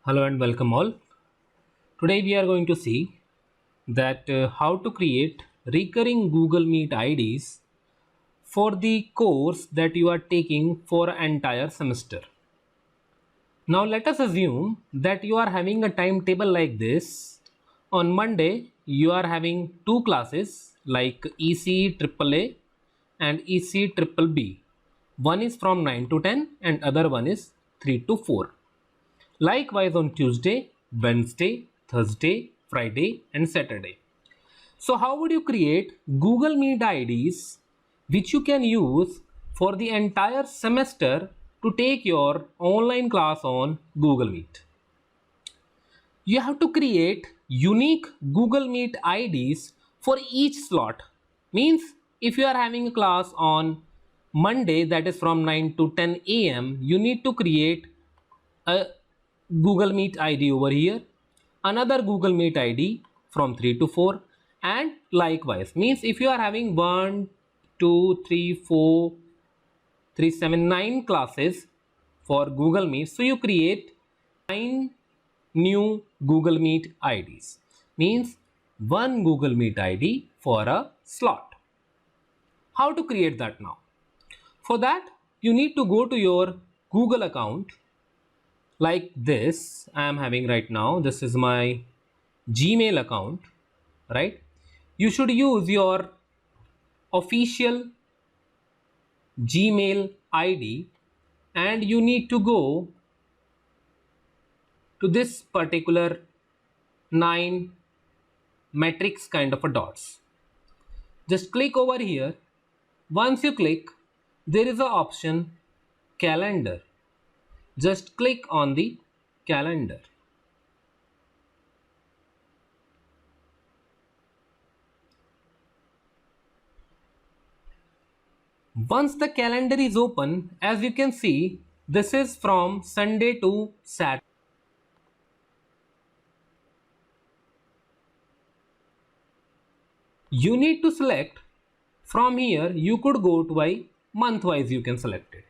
Hello and welcome all. Today we are going to see that how to create recurring Google Meet IDs for the course that you are taking for an entire semester. Now let us assume that you are having a timetable like this. On Monday you are having two classes like ECE AAA and ECE Triple B. One is from 9 to 10 and other one is 3 to 4. Likewise on Tuesday, Wednesday, Thursday, Friday and Saturday. So how would you create Google Meet IDs which you can use for the entire semester to take your online class on Google Meet? You have to create unique Google Meet IDs for each slot. Means if you are having a class on Monday that is from 9 to 10 a.m., you need to create a Google Meet ID over here, another Google Meet ID from 3 to 4, and likewise. Means if you are having 1, 2, 3, 4, 3, 7, 9 classes for Google Meet, so you create 9 new Google Meet IDs. Means one Google Meet ID for a slot. How to create that now? For that, you need to go to your Google account like this. I am having right now. This is my Gmail account, right? You should use your official Gmail ID and you need to go to this particular 9 matrix kind of a dots. Just click over here. Once you click, there is an option calendar. Just click on the calendar. Once the calendar is open, as you can see, this is from Sunday to Saturday. You need to select from here. You could go to by month wise, you can select it.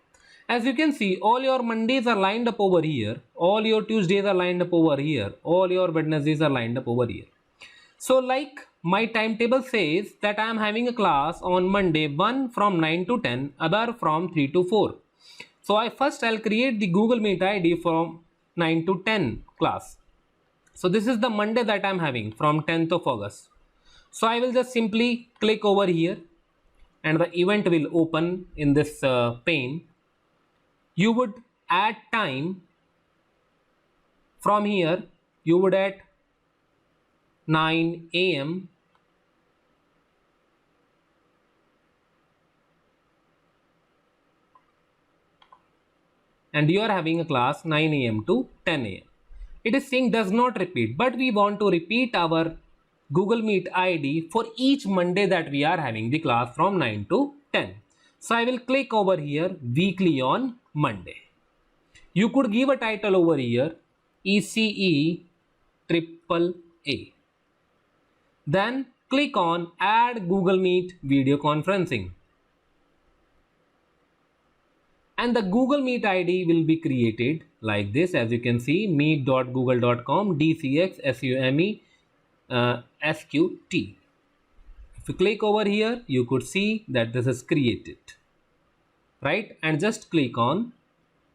As you can see, all your Mondays are lined up over here, all your Tuesdays are lined up over here, all your Wednesdays are lined up over here. So like my timetable says that I am having a class on Monday, one from 9 to 10, other from 3 to 4. So I'll create the Google Meet ID from 9 to 10 class. So this is the Monday that I'm having from 10th of August. So I will just simply click over here and the event will open in this pane. You would add time from here. You would add 9 a.m. and you are having a class 9 a.m. to 10 a.m. It is saying does not repeat, but we want to repeat our Google Meet ID for each Monday that we are having the class from 9 to 10. So I will click over here weekly on Monday. You could give a title over here ECE Triple A. Then click on add Google Meet video conferencing. And the Google Meet ID will be created like this. As you can see, meet.google.com DCX SUME If you click over here, you could see that this is created, right? And just click on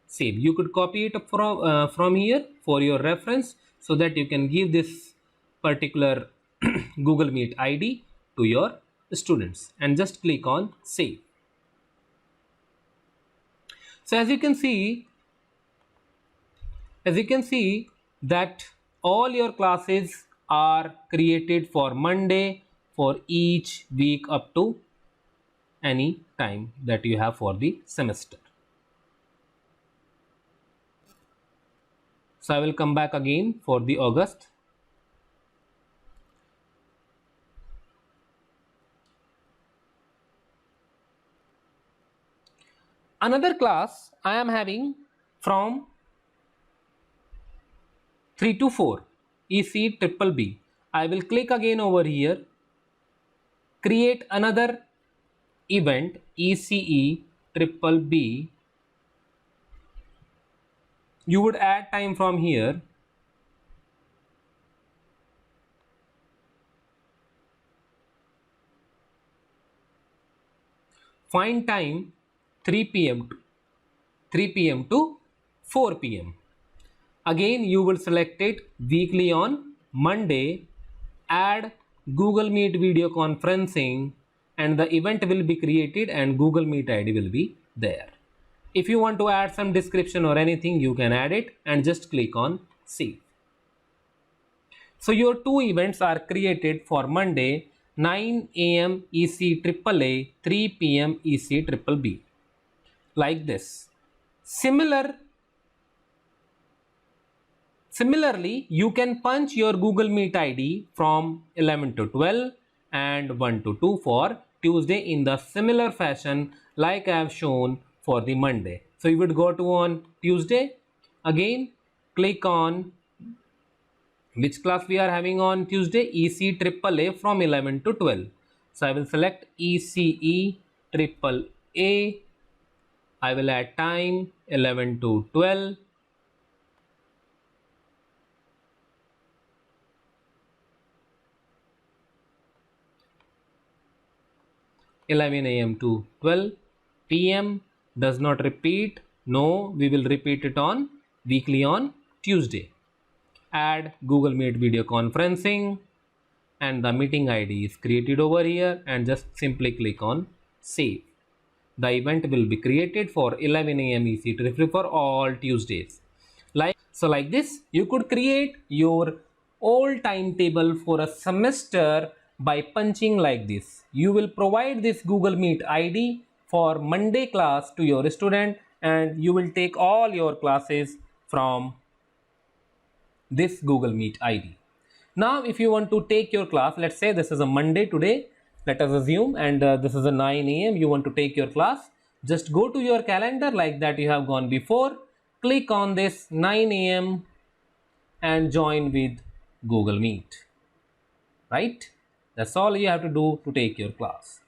save. You could copy it from here for your reference so that you can give this particular Google Meet ID to your students and just click on save. So as you can see that all your classes are created for Monday for each week up to any time that you have for the semester. So I will come back again for the August. Another class I am having from 3 to 4 EC Triple B. I will click again over here, create another event ECE Triple B. You would add time from here Find time 3 p.m. to 4 p.m. Again, you will select it weekly on Monday, add Google Meet video conferencing, and the event will be created and Google Meet ID will be there. If you want to add some description or anything, you can add it and just click on save. So your two events are created for Monday 9 a.m. EC AAA, 3 p.m. EC BBB, like this. Similarly, you can punch your Google Meet ID from 11 to 12 and 1 to 2 for Tuesday in the similar fashion like I have shown for the Monday. So you would go to on Tuesday, again click on which class we are having on Tuesday, EC AAA from 11 to 12. So I will select ECE AAA. I will add time 11 to 12. 11 a.m. to 12 p.m. does not repeat. No, we will repeat it on weekly on Tuesday. Add Google Meet video conferencing and the meeting ID is created over here and just simply click on save. The event will be created for 11 a.m. EC for all Tuesdays. Like this, you could create your old timetable for a semester by punching like this. You will provide this Google Meet ID for Monday class to your student and you will take all your classes from this Google Meet ID. Now, if you want to take your class, let's say this is a Monday today, let us assume, and this is a 9 a.m. you want to take your class, just go to your calendar like that you have gone before, click on this 9 a.m. and join with Google Meet, right? That's all you have to do to take your class.